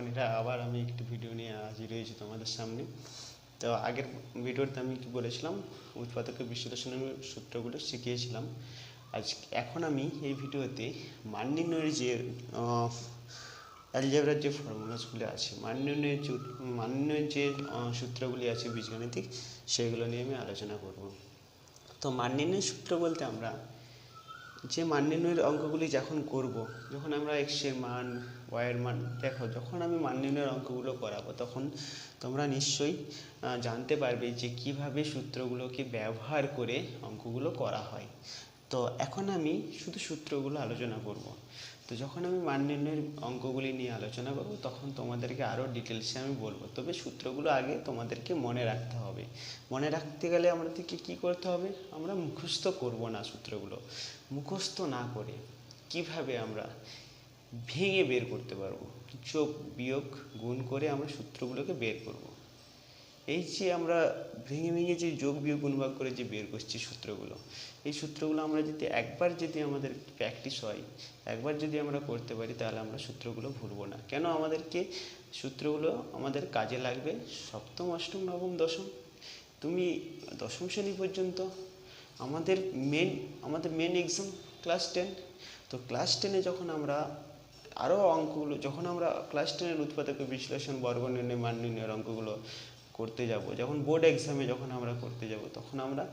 বন্ধুরা, আবার আমি একটি ভিডিও নিয়ে হাজির হয়েছি তোমাদের সামনে। তো আগের ভিডিওতে আমি কি বলেছিলাম, উৎপাদকের বিশ্লেষণের সূত্রগুলো শিখিয়েছিলাম। এখন আমি এই ভিডিওতে মান নির্ণয়ের যে অ্যালজেব্রার যে ফর্মুলাসগুলি আছে, মান নির্ণয়ের যে সূত্রগুলি আছে বীজগাণিতিক, সেগুলো নিয়ে আমি আলোচনা করব। তো মান নির্ণয়ের সূত্র বলতে আমরা যে মান নির্ণয়ের অঙ্কগুলি যখন আমরা এক্সের মান, ওয়াইয়ের মান, দেখো যখন আমি মান নির্ণয়ের অঙ্কগুলো করাবো তখন তোমরা নিশ্চয়ই জানতে পারবে যে কিভাবে সূত্রগুলোকে ব্যবহার করে অঙ্কগুলো করা হয়। তো এখন আমি শুধু সূত্রগুলো আলোচনা করব। তো যখন আমি মান নির্ণয়ের অঙ্কগুলি নিয়ে আলোচনা করব তখন তোমাদেরকে আরও ডিটেলসে আমি বলবো। তবে সূত্রগুলো আগে তোমাদেরকে মনে রাখতে হবে। মনে রাখতে গেলে আমাদেরকে কী করতে হবে? আমরা মুখস্থ করব না, সূত্রগুলো মুখস্থ না করে কিভাবে আমরা ভেঙে বের করতে পারবো, যোগ বিয়োগ গুণ করে আমরা সূত্রগুলোকে বের করব। এই যে আমরা ভেঙে যে যোগ বিয়োগ গুণ ভাগ করে যে বের করছি সূত্রগুলো, এই সূত্রগুলো আমরা যদি আমাদের প্র্যাকটিস হয়, একবার যদি আমরা করতে পারি, তাহলে আমরা সূত্রগুলো ভুলবো না। কেন? সূত্রগুলো আমাদের কাজে লাগবে সপ্তম, অষ্টম, নবম, দশম। তুমি দশম শ্রেণী পর্যন্ত আমাদের মেন এক্সাম ক্লাস 10। তো ক্লাস 10-এ যখন আমরা ক্লাস 10-এর উৎপাদকের বিশ্লেষণ, বর্গ নির্ণয়, মান নির্ণয়ের অঙ্কগুলো করতে যাব, যখন বোর্ড এক্সামে আমরা করতে যাব, তখন আমরা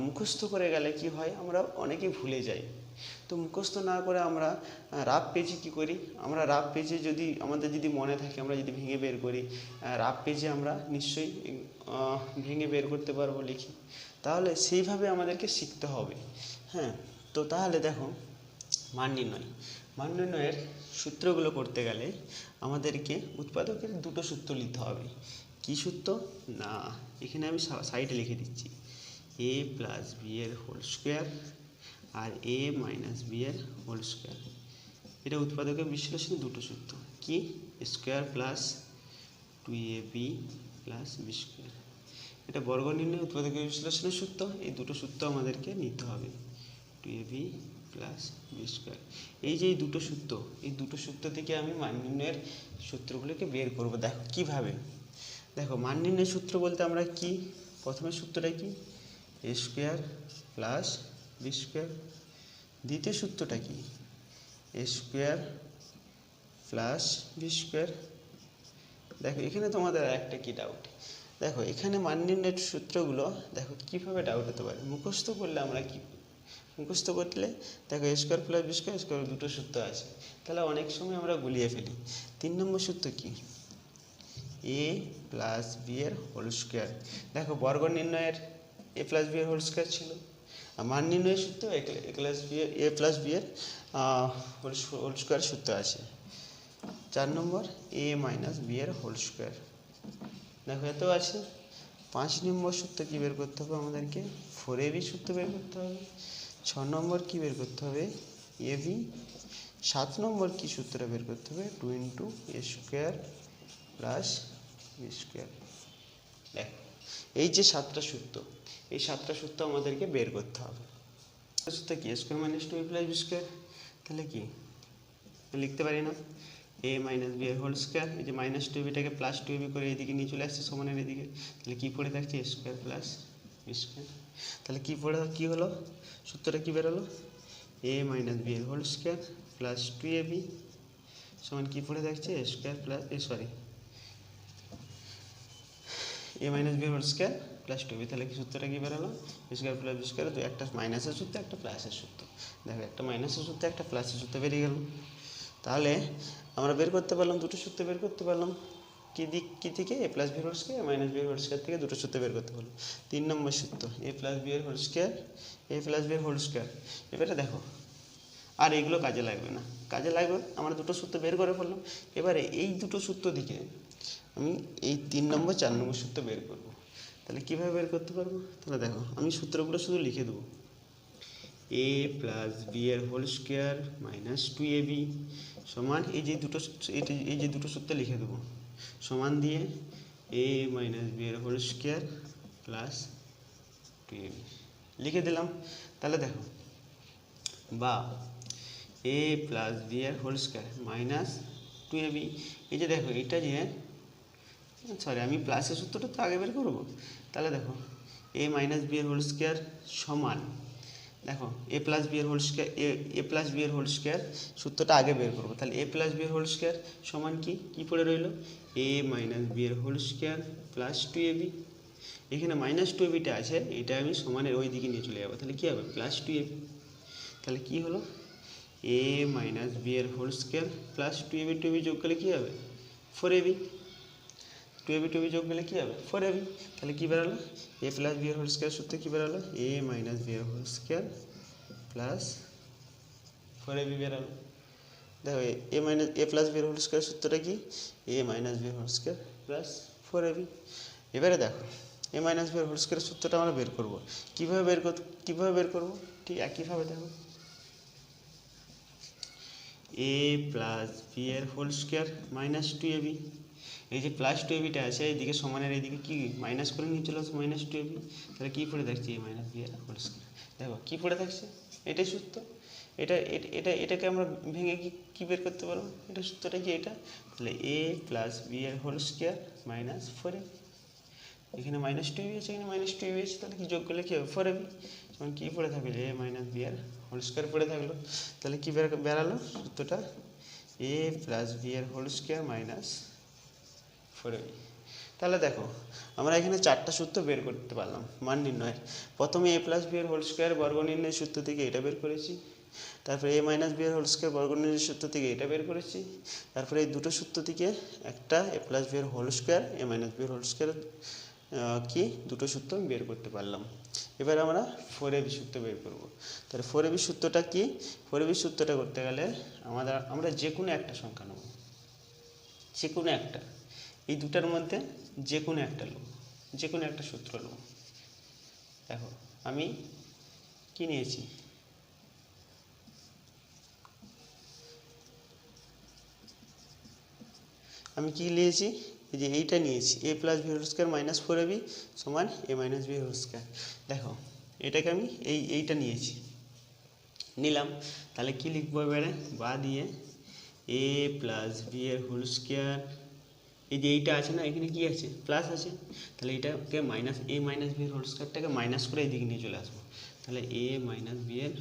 মুখস্থ করে গেলে কি হয়, আমরা অনেকেই ভুলে যাই। তো মুখস্থ না করে আমরা রাফ পেজে কী করি, আমরা রাফ পেজে আমাদের যদি মনে থাকে, আমরা যদি ভেঙে বের করি, রাফ পেজে আমরা নিশ্চয়ই ভেঙে বের করতে পারবো লিখি। তাহলে সেইভাবে আমাদেরকে শিখতে হবে। হ্যাঁ, তো তাহলে দেখো, মান নির্ণয়ের সূত্রগুলো করতে গেলে আমাদেরকে উৎপাদকের দুটো সূত্র নিতে হবে। কী সূত্র? না, এখানে আমি সাইডে লিখে দিচ্ছি, a প্লাস বি এর হোল স্কোয়ার আর a মাইনাস বি এর হোল স্কোয়ার। এটা উৎপাদকের বিশ্লেষণে দুটো সূত্র। কি? Square plus 2ab plus B square. এটা বর্গ নির্ণয় উৎপাদকের বিশ্লেষণের সূত্র। এই দুটো সূত্র আমাদেরকে নিতে হবে, 2ab প্লাস বি স্কোয়ার। এই দুটো সূত্র থেকে আমি মান নির্ণয়ের সূত্রগুলোকে বের করব। দেখো কীভাবে। দেখো, মান নির্ণয়ের সূত্র বলতে আমরা কি, প্রথমের সূত্রটা কি? এ স্কোয়ার প্লাস বি স্কোয়ার। দ্বিতীয় সূত্রটা কি? এ স্কোয়ার প্লাস বি স্কোয়ার। দেখো, এখানে তোমাদের একটা কি ডাউট, দেখো এখানে মান নির্ণয়ের সূত্রগুলো দেখো কীভাবে ডাউট হতে পারে। মুখস্থ করলে আমরা কি, মুখস্থ করলে দেখো এ স্কোয়ার প্লাস বি স্কোয়ার দুটো সূত্র আছে, তাহলে অনেক সময় আমরা গুলিয়ে ফেলি। 3 নম্বর সূত্র কি? এ প্লাস বি এর হোল স্কোয়ার। দেখো, বর্গ নির্ণয়ের এ প্লাস বি এর হোল স্কোয়ার ছিল, আর মান নির্ণয়ের সূত্র এ প্লাস বি এর হোল স্কোয়ার সূত্র আছে। 4 নম্বর এ মাইনাস বি এর হোল স্কোয়ার। দেখো, এত আছে। 5 নম্বর সূত্র কী বের করতে হবে আমাদেরকে? 4ab সূত্র বের করতে হবে। 6 নম্বর কী বের করতে হবে? ab। 7 নম্বর কী সূত্রটা বের করতে হবে? 2 into A square plus B square. দেখো, এই যে 7টা সূত্র, এই 7টা সূত্র আমাদেরকে বের করতে হবে। সূত্র কি? Square minus 2 plus B square. তাহলে কি লিখতে পারি না? এ মাইনাস বি এর হোল স্কোয়ার। এই যে মাইনাস 2bটাকে প্লাস 2ab করে এদিকে নিয়ে চলে আসছে সমানের এদিকে, তাহলে কী পড়ে থাকছে? A square plus B square. তাহলে কী হলো? সূত্রটা কী বেরোলো? এ মাইনাস বি এর হোল স্কোয়ার প্লাস 2ab সমান কী পড়ে থাকছে? A square plus A minus B whole square plus 2b। তাহলে কি সূত্রটা কী বেরোলো? Square plus B square. তো একটা মাইনাসের সূত্র, একটা প্লাসের সূত্র। দেখো, একটা মাইনাসের সূত্র, একটা প্লাসের সূত্র বেরিয়ে গেল। তাহলে আমরা বের করতে পারলাম, দুটো সূত্র বের করতে পারলাম। কী থেকে? A plus B whole square, minus B whole square থেকে দুটো সূত্র বের করতে পারলাম। 3 নম্বর সূত্র এ প্লাস বি এর whole square, A plus B এর হোল স্কোয়ার। এবারে দেখো, আর এগুলো কাজে লাগবে না, আমরা দুটো সূত্র বের করে ফেললাম। এবারে এই দুটো সূত্র দিকে আমি এই 3 নম্বর 4 নম্বর সূত্র বের করব। তাহলে কীভাবে বের করতে পারবো? তাহলে দেখো, আমি সূত্রগুলো শুধু লিখে দেবো। এ প্লাস বি এর হোল স্কোয়ার মাইনাস 2ab সমান এই যে দুটো সূত্র লিখে দেবো, সমান দিয়ে এ মাইনাস বি এর হোল স্কোয়ার প্লাস 2ab লিখে দিলাম। তাহলে দেখো, বা এ প্লাস বি এর হোল স্কোয়ার মাইনাস 2ab। এই যে দেখো এটা যে সরি আমি প্লাসের সূত্রটা তো আগে বের করবো, তাহলে দেখো a মাইনাস বি এর হোল স্কোয়ার সমান, দেখো এ প্লাস বি এর whole square, A plus B এর হোল স্কোয়ার সূত্রটা আগে বের করবো। তাহলে এ প্লাস বি এর হোল স্কোয়ার সমান কি পড়ে রইল, এ মাইনাস বি এর হোল স্কোয়ার প্লাস 2ab। এখানে মাইনাস 2abটা আছে, এটা আমি সমানের ওই দিকে নিয়ে চলে যাবো, তাহলে কী হবে প্লাস 2ab। তাহলে কী হলো, এ মাইনাস বি এর হোল স্কোয়ার প্লাস 2ab যোগ করলে কী হবে 4ab। 2ab যোগ করলে কী হবে 4ab। তাহলে কী বেরোলো, এ প্লাস বি এর হোল স্কোয়ার সূত্রে কী বেরোলো, এ মাইনাস বি এর হোল স্কোয়ার প্লাস 4ab বেরোলো। দেখো এ মাইনাস এ প্লাস বি এর হোল স্কোয়ার সূত্রটা কি, এ মাইনাস বি এর হোল স্কোয়ার প্লাস 4ab। এবারে দেখো এ মাইনাস বি এর হোল স্কোয়ার সূত্রটা আমরা বের করবো, কীভাবে বের করবো, ঠিক একইভাবে দেখো এ প্লাস বি এর হোল স্কোয়ার মাইনাস 2ab। এই যে প্লাস 2abটা আছে এইদিকে সমানের এইদিকে কি মাইনাস করে নিয়ে চলে আসো মাইনাস 2ab। তাহলে কী পড়ে থাকছে এ মাইনাস বি এর হোল স্কোয়ার, দেখো কী পড়ে থাকছে, এটাই সূত্র। এটাকে আমরা ভেঙে কী বের করতে পারবো, এটা সূত্রটা কি এটা, তাহলে এ প্লাস বি এর হোল স্কোয়ার মাইনাস 4ab। এখানে মাইনাস 2ab আছে, এখানে মাইনাস 2ab আছে, তাহলে কি যোগ করলে কী হবে 4ab। যেমন কী পড়ে থাকবে এ মাইনাস বি এর হোল স্কোয়ার পড়ে থাকলো। তাহলে কী বেরালো সূত্রটা, এ প্লাস বি এর হোল স্কোয়ার মাইনাস 4ab। তাহলে দেখো আমরা এখানে 4টা সূত্র বের করতে পারলাম মান নির্ণয়ের। প্রথমে এ প্লাস বি এর হোল স্কোয়ার বর্গ নির্ণয়ের সূত্র থেকে এটা বের করেছি, তারপরে এ মাইনাস বি এর হোল স্কোয়ার বর্গ নির্ণয়ের সূত্র থেকে এটা বের করেছি, তারপরে এই দুটো সূত্র থেকে একটা এ প্লাস বি এর হোল স্কোয়ার এ মাইনাস বি এর হোল স্কোয়ার কি দুটো সূত্র বের করতে পারলাম। এবার আমরা 4ab সূত্র বের করব। তাহলে 4ab সূত্রটা কি, 4ab সূত্রটা করতে গেলে আমরা যে কোনো একটা সংখ্যা নেব, যে কোনো একটা, এই দুটার মধ্যে যে কোনো একটা নেব, যে কোনো একটা সূত্র নেব। দেখো আমি কি নিয়েছি, আমি কি নিয়েছি, এই যে এইটা নিয়েছি A plus B whole square minus 4ab সমান A minus B whole square. দেখো এটাকে আমি এইটা নিলাম, তাহলে কি লিখবো এবারে, বা দিয়ে এ প্লাস বি এর হোল স্কোয়ার, এই যে এইটা আছে না এখানে কি আছে প্লাস আছে, তাহলে এটাকে মাইনাস এ মাইনাস বি এর হোল স্কোয়ারটাকে মাইনাস করে এইদিকে নিয়ে চলে আসবো। তাহলে এ মাইনাস বি এর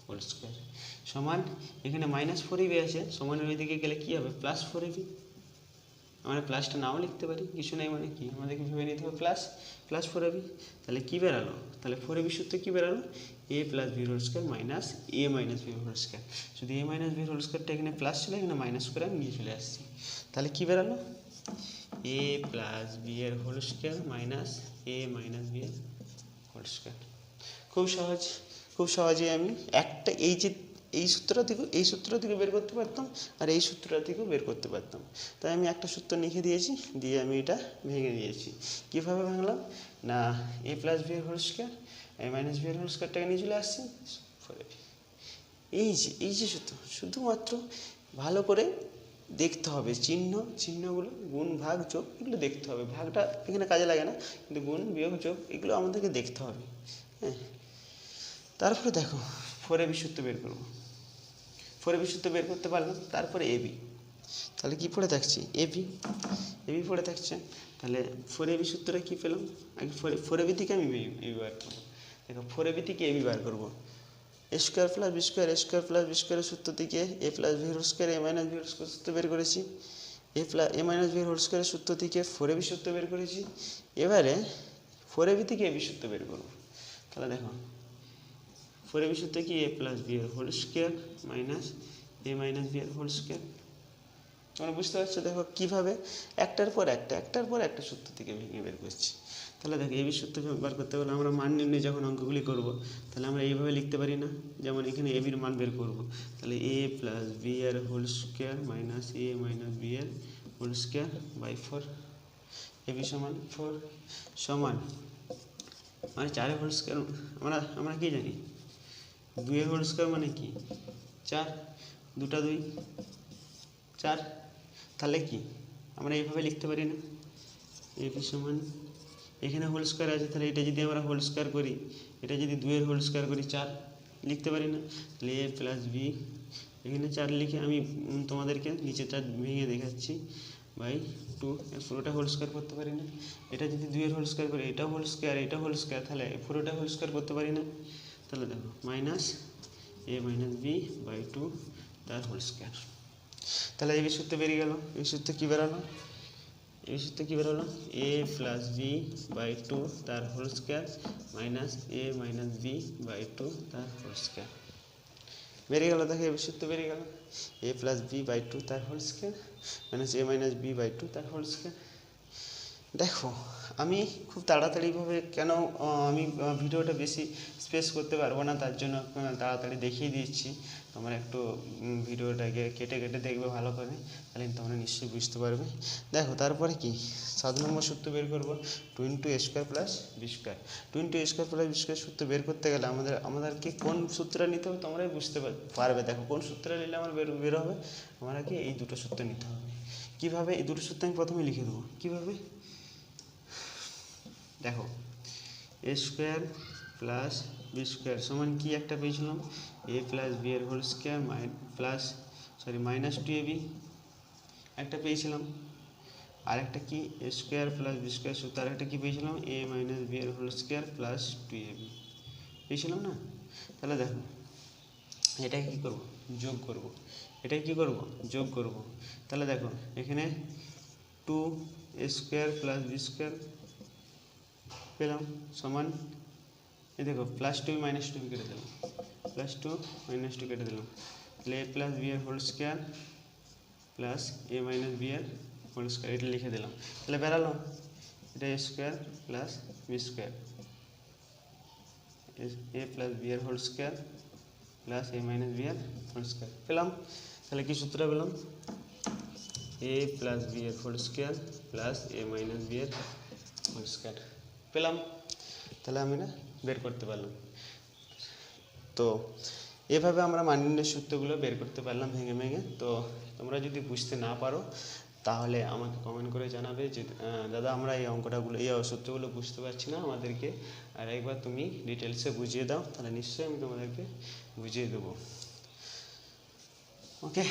হোল স্কোয়ার সমান, এখানে মাইনাস 4ab আছে, সমানের ওইদিকে গেলে কী হবে প্লাস 4ab। আমরা প্লাসটা নাও লিখতে পারি, কিছু নেই মানে কি আমাদেরকে ভেবে নিতে হবে প্লাস 4ab। তাহলে কী বেরালো, তাহলে 4ab সূত্রে কী বেরালো, A plus B whole square minus A minus B whole square. শুধু এ মাইনাস বি হোল স্কোয়ারটা এখানে প্লাস ছিল, এখানে মাইনাস করে আমি নিয়ে চলে আসছি। তাহলে কী বেরালো, এ প্লাস বি এর whole square minus A minus B এর হোল স্কোয়ার। খুব সহজে আমি একটা এই সূত্রটা থেকে বের করতে পারতাম, আর এই সূত্রটা থেকেও বের করতে পারতাম। তাই আমি একটা সূত্র লিখে দিয়েছি, দিয়ে আমি এটা ভেঙে দিয়েছি। কীভাবে ভাঙলাম না, এ প্লাস বি এর হোল স্কোয়ার এ মাইনাস বি এর হোল স্কোয়ারটাকে নিয়ে চলে আসছি 4ab। এই যে শুধুমাত্র ভালো করে দেখতে হবে, চিহ্নগুলো গুণ ভাগ যোগ এগুলো দেখতে হবে, ভাগটা এখানে কাজে লাগে না, কিন্তু গুণ বিয়োগ যোগ এগুলো আমাদেরকে দেখতে হবে। হ্যাঁ, তারপরে দেখো 4ab সূত্র বের করবো, 4ab সূত্র বের করতে পারলাম, তারপরে ab। তাহলে কি পড়ে থাকছে ab পড়ে থাকছে। তাহলে 4ab সূত্রটা কী পেলাম, আগে 4ab থেকে আমি ab বার করবো। দেখো 4ab থেকে ab বার করবো, এ স্কোয়ার প্লাস বি স্কোয়ারের সূত্র থেকে A plus B whole square A minus B whole square সূত্র বের করেছি, এ মাইনাস বি হোল স্কোয়ারের সূত্র থেকে 4ab সূত্র বের করেছি। এবারে 4ab থেকে ab সূত্র বের করবো। তাহলে দেখো 4ab সূত্র কি এ প্লাস বি এর whole square minus A minus B এর হোল স্কোয়ার। তোমরা বুঝতে পারছো, দেখো কীভাবে একটার পর একটা সূত্র থেকে ভেঙে বের করছি। তাহলে দেখো এবি সূত্র বার করতে গেলে আমরা মান নির্ণয় যখন অঙ্কগুলি করব, তাহলে আমরা এইভাবে লিখতে পারি না, যেমন এখানে এবির মান বের করব, তাহলে এ প্লাস বি এর whole square minus A minus B এর হোল স্কোয়ার বাই 4, এবি সমান 4 সমান মানে 4 হোল স্কোয়ার, আমরা কি জানি 2 এর হোল স্কোয়ার মানে কি 4, 2টা 2 4, তাহলে কি আমরা এইভাবে লিখতে পারি না, এবি সমান এখানে হোল স্কোয়ার আছে, তাহলে এটা যদি আমরা হোল স্কোয়ার করি, এটা যদি 2 এর হোল স্কোয়ার করি 4 লিখতে পারি না, তাহলে এ প্লাস বি এখানে 4 লিখে আমি তোমাদেরকে নিচেটা ভেঙে দেখাচ্ছি বাই 2 পুরোটা হোল স্কোয়ার করতে পারি না? এটা যদি 2 এর হোল স্কোয়ার করি, এটা হোল স্কোয়ার, এটা হোল স্কোয়ার, তাহলে পুরোটা হোল স্কোয়ার করতে পারি না? তাহলে দেখো minus a minus B by 2 তার হোল স্কোয়ার। তাহলে এই সূত্র বেরিয়ে গেল। এই সূত্রে কী বেরোলো? এই সূত্রে কী বেরোলো? a প্লাস বি বাই 2 তার whole square minus a minus B by 2 তার হোল স্কোয়ার বেরিয়ে গেল। দেখো এই সূত্র বেরিয়ে গেল, a প্লাস বি বাই 2 তার whole square minus a minus B by 2 তার হোল স্কোয়ার। দেখো আমি খুব তাড়াতাড়িভাবে কেন আমি ভিডিওটা বেশি স্পেস করতে পারবো না, তার জন্য তাড়াতাড়ি দেখিয়ে দিচ্ছি। তোমরা একটু ভিডিওটাকে কেটে কেটে দেখবে ভালো করে, তাহলে তোমরা নিশ্চয়ই বুঝতে পারবে। দেখো তারপরে কি 7 নম্বর সূত্র বের করবো, 2 into A square plus B square. 2 into A square plus B square সূত্র বের করতে গেলে আমাদেরকে কোন সূত্রটা নিতে হবে তোমরাই বুঝতে পারবে। দেখো কোন সূত্রটা নিলে আমার বের হবে, আমাকে এই দুটো সূত্র নিতে হবে। কীভাবে? এই দুটো সূত্র আমি প্রথমে লিখে দেবো। কীভাবে? দেখো এ স্কোয়ার প্লাস বি স্কোয়ার সমান কি একটা পেয়েছিলাম, এ প্লাস বি এর হোল স্কোয়ার মাইনাস 2ab একটা পেয়েছিলাম। আর একটা কি এ স্কোয়ার প্লাস বি স্কোয়ার সূত্র আর একটা কী পেয়েছিলাম, এ মাইনাস বি এর হোল স্কোয়ার প্লাস 2ab পেয়েছিলাম না? তাহলে দেখো এটাকে কী করবো? যোগ করব। এটাকে কী করব? যোগ করব। তাহলে দেখো এখানে 2 এ স্কোয়ার প্লাস বি স্কোয়ার পেলাম সমান, এই দেখো প্লাস 2 মাইনাস 2 কেটে দিলাম, প্লাস 2 মাইনাস 2 কেটে দিলাম, তাহলে এ প্লাস বি এর whole square plus A minus B এর হোল স্কোয়ার এটা লিখে দিলাম। তাহলে বেরালো এটা এ square plus B square, A plus B এর whole square plus A minus B এর হোল স্কোয়ার পেলাম। তাহলে কি সূত্র পেলাম? এ প্লাস বি এর whole square plus A minus B এর হোল স্কোয়ার পেলাম। তাহলে আমি না বের করতে পারলাম। তো এভাবে আমরা মান নির্ণয়ের সূত্রগুলো বের করতে পারলাম ভেঙে ভেঙে। তো তোমরা যদি বুঝতে না পারো তাহলে আমাকে কমেন্ট করে জানাবে যে দাদা আমরা এই অঙ্কটাগুলো এই সূত্রগুলো বুঝতে পারছি না, আমাদেরকে আর একবার তুমি ডিটেলসে বুঝিয়ে দাও। তাহলে নিশ্চয়ই আমি তোমাদেরকে বুঝিয়ে দেবো। ওকে।